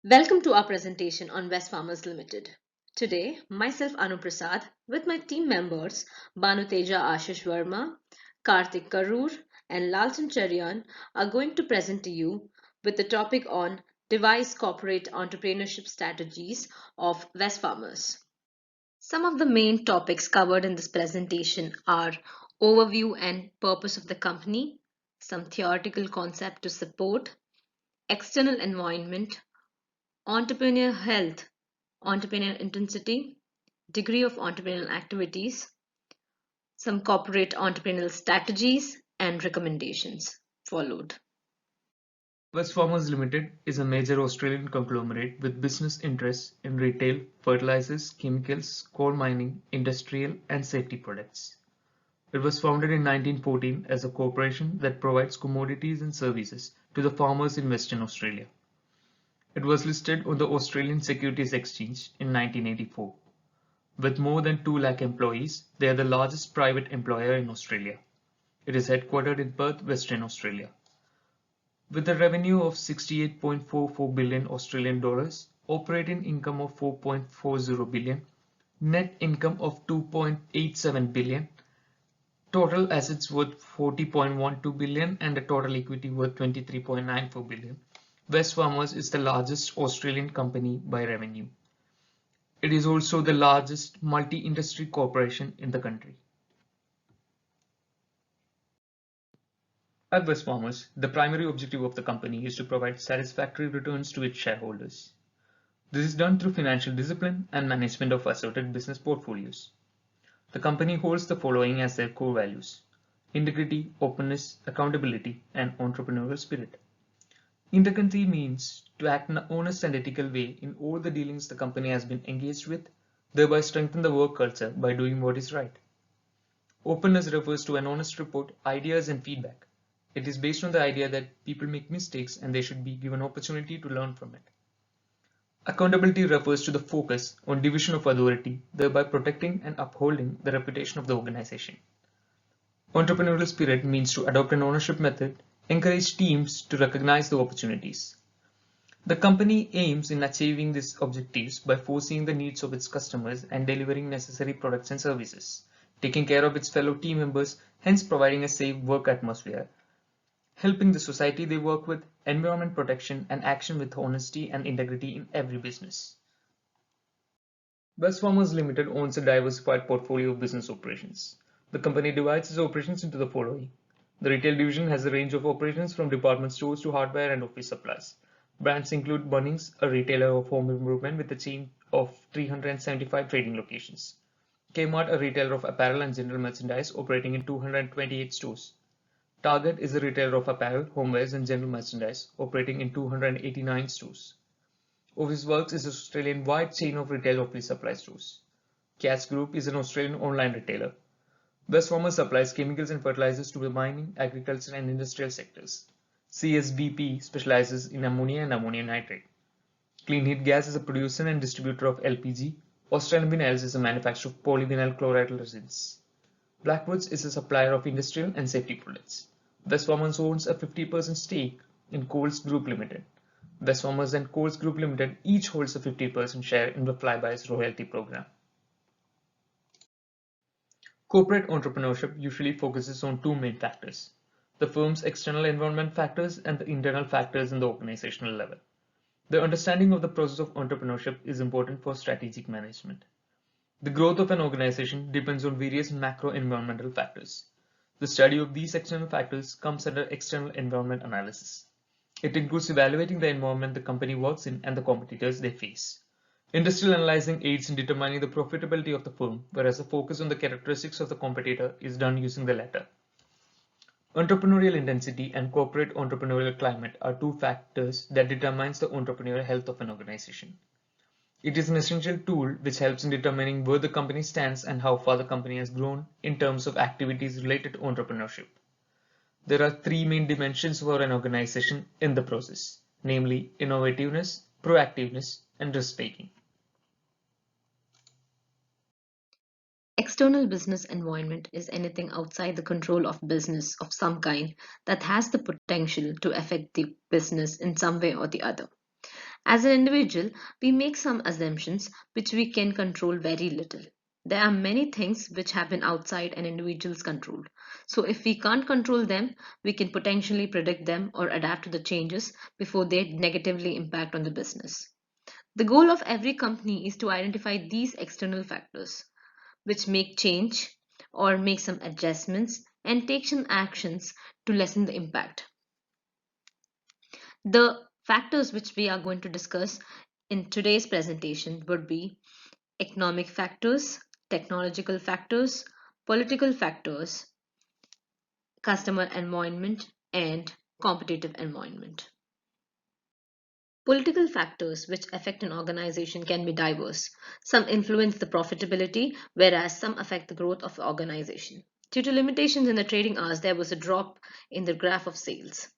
Welcome to our presentation on Wesfarmers Limited. Today, myself Anu Prasad with my team members Banuteja Ashish Verma, Karthik Karur and Lalchan Charian are going to present to you with the topic on device corporate entrepreneurship strategies of Wesfarmers. Some of the main topics covered in this presentation are overview and purpose of the company, some theoretical concept to support, external environment, entrepreneur health, entrepreneur intensity, degree of entrepreneurial activities, some corporate entrepreneurial strategies, and recommendations followed. Wesfarmers Limited is a major Australian conglomerate with business interests in retail, fertilizers, chemicals, coal mining, industrial, and safety products. It was founded in 1914 as a corporation that provides commodities and services to the farmers in Western Australia. It was listed on the Australian Securities Exchange in 1984. With more than 2 lakh employees, they are the largest private employer in Australia. It is headquartered in Perth, Western Australia. With a revenue of 68.44 billion Australian dollars, operating income of 4.40 billion, net income of 2.87 billion, total assets worth 40.12 billion and a total equity worth 23.94 billion. Wesfarmers is the largest Australian company by revenue. It is also the largest multi-industry corporation in the country. At Wesfarmers, the primary objective of the company is to provide satisfactory returns to its shareholders. This is done through financial discipline and management of assorted business portfolios. The company holds the following as their core values: integrity, openness, accountability, and entrepreneurial spirit. Integrity means to act in an honest and ethical way in all the dealings the company has been engaged with, thereby strengthen the work culture by doing what is right. Openness refers to an honest report, ideas, and feedback. It is based on the idea that people make mistakes and they should be given opportunity to learn from it. Accountability refers to the focus on division of authority, thereby protecting and upholding the reputation of the organization. Entrepreneurial spirit means to adopt an ownership method, encourage teams to recognize the opportunities. The company aims in achieving these objectives by foreseeing the needs of its customers and delivering necessary products and services, taking care of its fellow team members, hence providing a safe work atmosphere, helping the society they work with, environment protection, and action with honesty and integrity in every business. Wesfarmers Limited owns a diversified portfolio of business operations. The company divides its operations into the following. The retail division has a range of operations from department stores to hardware and office supplies. Brands include Bunnings, a retailer of home improvement with a chain of 375 trading locations. Kmart, a retailer of apparel and general merchandise operating in 228 stores. Target is a retailer of apparel, homewares, and general merchandise operating in 289 stores. Officeworks is an Australian-wide chain of retail office supply stores. Catch Group is an Australian online retailer. Wesfarmers supplies chemicals and fertilizers to the mining, agriculture, and industrial sectors. CSBP specializes in ammonia and ammonium nitrate. Clean Heat Gas is a producer and distributor of LPG. Australian Vinyls is a manufacturer of polyvinyl chloride resins. Blackwoods is a supplier of industrial and safety products. Wesfarmers owns a 50% stake in Coles Group Limited. Wesfarmers and Coles Group Limited each holds a 50% share in the Flybuys royalty program. Corporate entrepreneurship usually focuses on two main factors: the firm's external environment factors and the internal factors in the organizational level. The understanding of the process of entrepreneurship is important for strategic management. The growth of an organization depends on various macro-environmental factors. The study of these external factors comes under external environment analysis. It includes evaluating the environment the company works in and the competitors they face. Industrial analyzing aids in determining the profitability of the firm, whereas the focus on the characteristics of the competitor is done using the latter. Entrepreneurial intensity and corporate entrepreneurial climate are two factors that determines the entrepreneurial health of an organization. It is an essential tool which helps in determining where the company stands and how far the company has grown in terms of activities related to entrepreneurship. There are three main dimensions for an organization in the process, namely innovativeness, proactiveness, and risk-taking. External business environment is anything outside the control of business of some kind that has the potential to affect the business in some way or the other. As an individual, we make some assumptions which we can control very little. There are many things which happen outside an individual's control. So, if we can't control them, we can potentially predict them or adapt to the changes before they negatively impact on the business. The goal of every company is to identify these external factors, which make change or make some adjustments and take some actions to lessen the impact. The factors which we are going to discuss in today's presentation would be economic factors, technological factors, political factors, customer environment, and competitive environment. Political factors which affect an organization can be diverse. Some influence the profitability, whereas some affect the growth of the organization. Due to limitations in the trading hours, there was a drop in the graph of sales.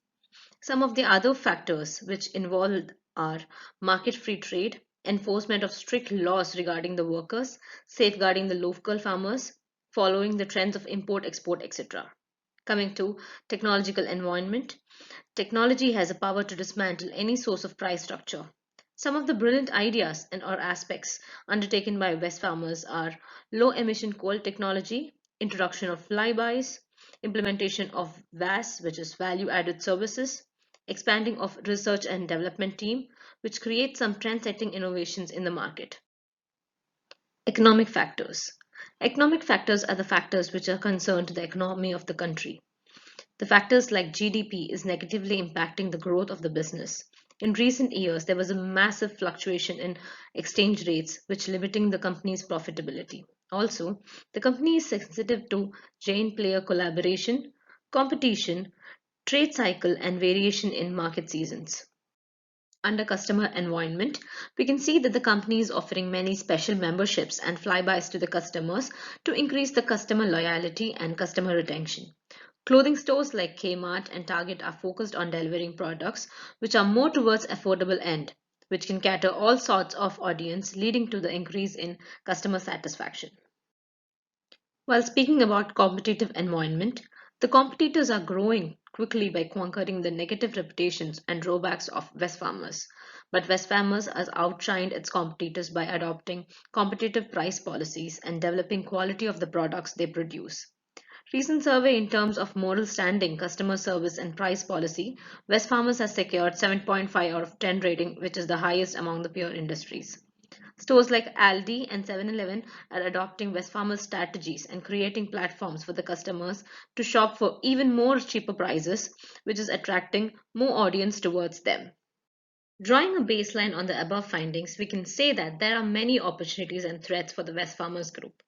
Some of the other factors which involved are market free trade, enforcement of strict laws regarding the workers, safeguarding the local farmers, following the trends of import, export, etc. Coming to technological environment, technology has a power to dismantle any source of price structure. Some of the brilliant ideas and or aspects undertaken by Wesfarmers are low emission coal technology, introduction of flybys, implementation of VAS, which is value added services, expanding of research and development team, which creates some trend-setting innovations in the market. Economic factors. Economic factors are the factors which are concerned to the economy of the country. The factors like GDP is negatively impacting the growth of the business. In recent years, there was a massive fluctuation in exchange rates, which limiting the company's profitability. Also, the company is sensitive to giant player collaboration, competition, trade cycle, and variation in market seasons. Under customer environment, we can see that the company is offering many special memberships and flybys to the customers to increase the customer loyalty and customer retention. Clothing stores like Kmart and Target are focused on delivering products which are more towards affordable end, which can cater all sorts of audience, leading to the increase in customer satisfaction. While speaking about competitive environment, the competitors are growing quickly by conquering the negative reputations and drawbacks of Wesfarmers. But Wesfarmers has outshined its competitors by adopting competitive price policies and developing quality of the products they produce. Recent survey in terms of moral standing, customer service, and price policy, Wesfarmers has secured 7.5 out of 10 rating, which is the highest among the peer industries. Stores like Aldi and 7-Eleven are adopting Wesfarmers strategies and creating platforms for the customers to shop for even more cheaper prices, which is attracting more audience towards them. Drawing a baseline on the above findings, we can say that there are many opportunities and threats for the Wesfarmers Group.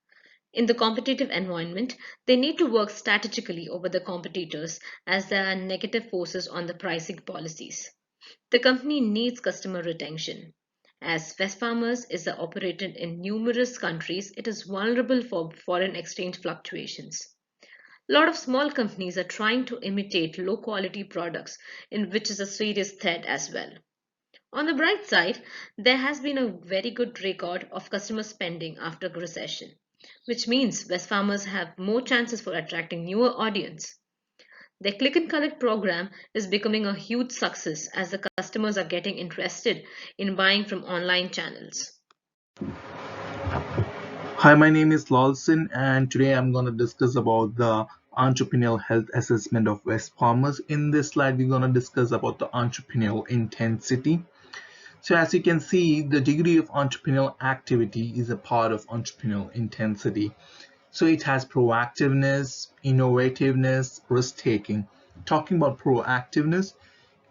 In the competitive environment, they need to work strategically over the competitors as there are negative forces on the pricing policies. The company needs customer retention. As Wesfarmers is operated in numerous countries, it is vulnerable for foreign exchange fluctuations. A lot of small companies are trying to imitate low quality products, in which is a serious threat as well. On the bright side, there has been a very good record of customer spending after recession, which means Wesfarmers have more chances for attracting newer audience. Their click and collect program is becoming a huge success as the customers are getting interested in buying from online channels. Hi, my name is Lalsin, and today I'm going to discuss about the entrepreneurial health assessment of West Farmers. In this slide, we're going to discuss about the entrepreneurial intensity. So as you can see, the degree of entrepreneurial activity is a part of entrepreneurial intensity. So it has proactiveness, innovativeness, risk-taking. Talking about proactiveness,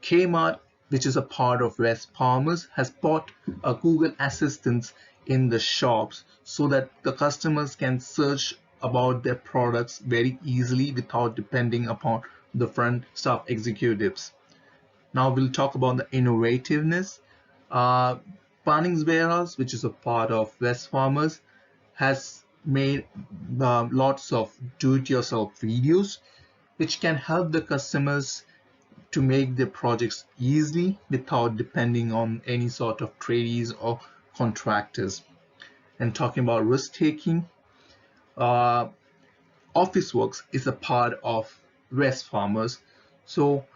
Kmart, which is a part of Wesfarmers, has bought a Google Assistant in the shops so that the customers can search about their products very easily without depending upon the front staff executives. Now we'll talk about the innovativeness. Uh, Bunnings Warehouse, which is a part of Wesfarmers, has made lots of do-it-yourself videos which can help the customers to make their projects easily without depending on any sort of tradies or contractors. And talking about risk taking, uh, Officeworks is a part of Wesfarmers. So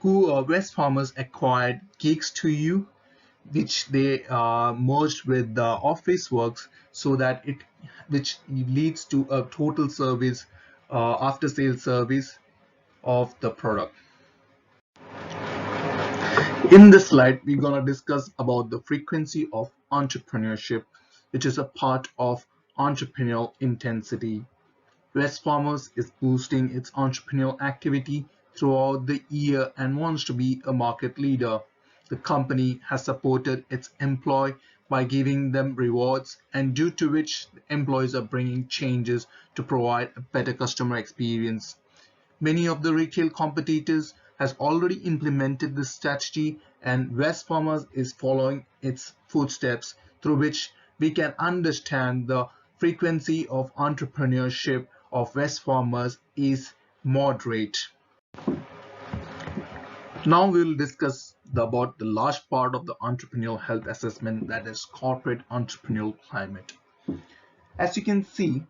Wesfarmers acquired Geeks to You, which they merged with the office works, so that it which leads to a total service, after sales service of the product. In this slide, we're going to discuss about the frequency of entrepreneurship, which is a part of entrepreneurial intensity. Wesfarmers is boosting its entrepreneurial activity throughout the year and wants to be a market leader. The company has supported its employees by giving them rewards, and due to which the employees are bringing changes to provide a better customer experience. Many of the retail competitors has already implemented this strategy, and Wesfarmers is following its footsteps, through which we can understand the frequency of entrepreneurship of Wesfarmers is moderate. Now we will discuss about the large part of the entrepreneurial health assessment, that is corporate entrepreneurial climate. As you can see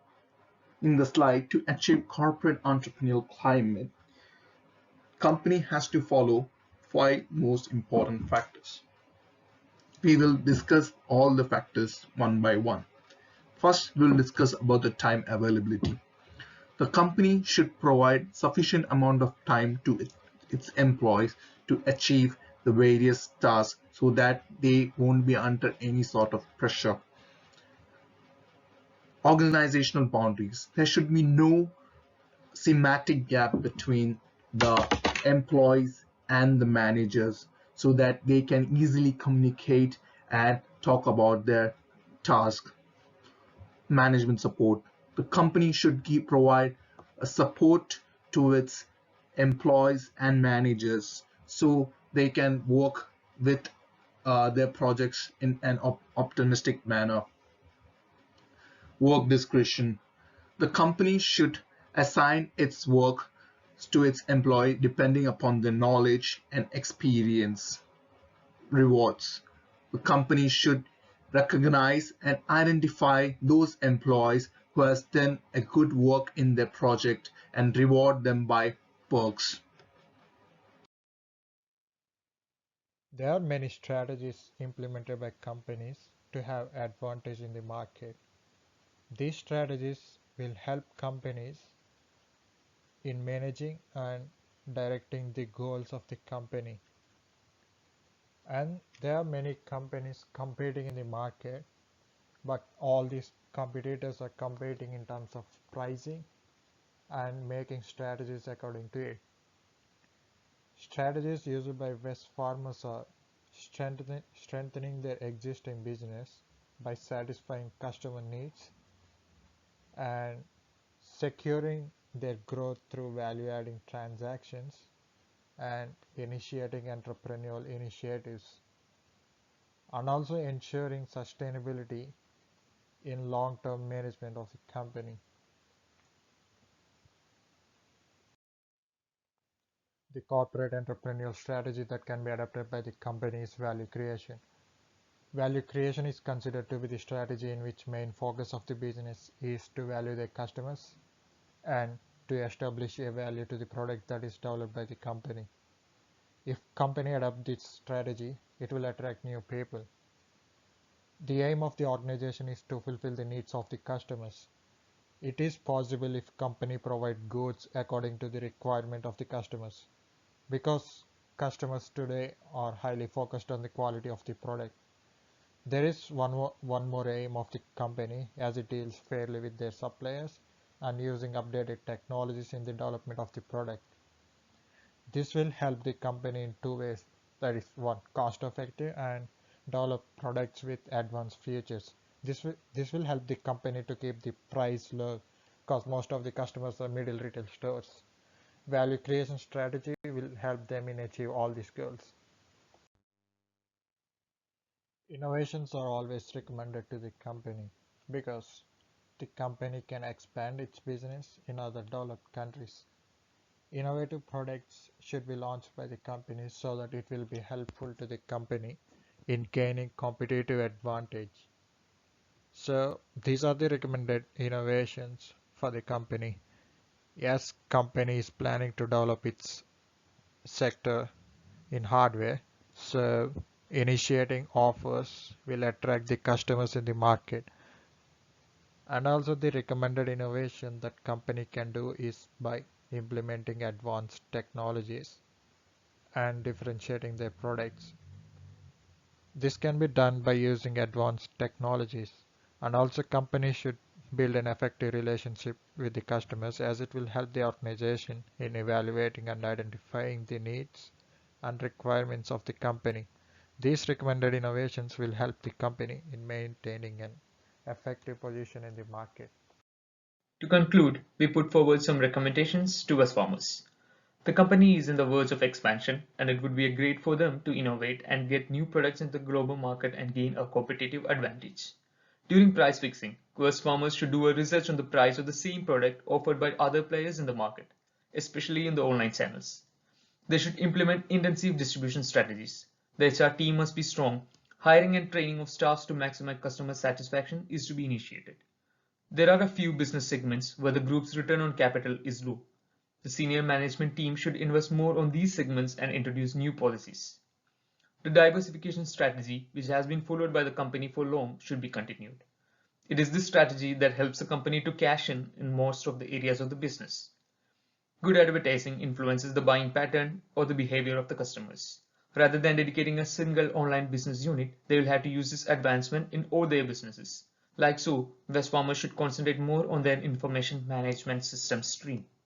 in the slide, to achieve corporate entrepreneurial climate, company has to follow five most important factors. We will discuss all the factors one by one. First, we'll discuss about the time availability. The company should provide sufficient amount of time to its employees to achieve the various tasks, so that they won't be under any sort of pressure. Organizational boundaries. There should be no semantic gap between the employees and the managers, so that they can easily communicate and talk about their task. Management support. The company should provide a support to its employees and managers, so they can work with their projects in an optimistic manner. Work discretion. The company should assign its work to its employee depending upon the knowledge and experience. Rewards. The company should recognize and identify those employees who has done a good work in their project and reward them by perks. There are many strategies implemented by companies to have advantage in the market. These strategies will help companies in managing and directing the goals of the company. And there are many companies competing in the market, but all these competitors are competing in terms of pricing and making strategies according to it. Strategies used by Wesfarmers are strengthening their existing business by satisfying customer needs and securing their growth through value-adding transactions and initiating entrepreneurial initiatives, and also ensuring sustainability in long-term management of the company. The corporate entrepreneurial strategy that can be adopted by the company is value creation. Value creation is considered to be the strategy in which main focus of the business is to value their customers and to establish a value to the product that is developed by the company. If company adopt this strategy, it will attract new people. The aim of the organization is to fulfill the needs of the customers. It is possible if company provide goods according to the requirement of the customers, because customers today are highly focused on the quality of the product. There is one more aim of the company, as it deals fairly with their suppliers and using updated technologies in the development of the product. This will help the company in two ways. That is, one, cost effective and develop products with advanced features. This will help the company to keep the price low, because most of the customers are middle retail stores. Value creation strategy will help them in achieve all these goals. Innovations are always recommended to the company because the company can expand its business in other developed countries. Innovative products should be launched by the company so that it will be helpful to the company in gaining competitive advantage. So these are the recommended innovations for the company. Yes, company is planning to develop its sector in hardware. So Initiating offers will attract the customers in the market. And also the recommended innovation that company can do is by implementing advanced technologies and differentiating their products. This can be done by using advanced technologies, and also companies should build an effective relationship with the customers as it will help the organization in evaluating and identifying the needs and requirements of the company. These recommended innovations will help the company in maintaining an effective position in the market. To conclude, we put forward some recommendations to Wesfarmers. The company is in the verge of expansion, and it would be great for them to innovate and get new products into the global market and gain a competitive advantage. During price fixing, Wesfarmers should do a research on the price of the same product offered by other players in the market, especially in the online channels. They should implement intensive distribution strategies. The HR team must be strong. Hiring and training of staffs to maximize customer satisfaction is to be initiated. There are a few business segments where the group's return on capital is low. The senior management team should invest more on these segments and introduce new policies. The diversification strategy, which has been followed by the company for long, should be continued. It is this strategy that helps the company to cash in most of the areas of the business. Good advertising influences the buying pattern or the behavior of the customers. Rather than dedicating a single online business unit, they will have to use this advancement in all their businesses. Like so, Wesfarmers should concentrate more on their information management system stream.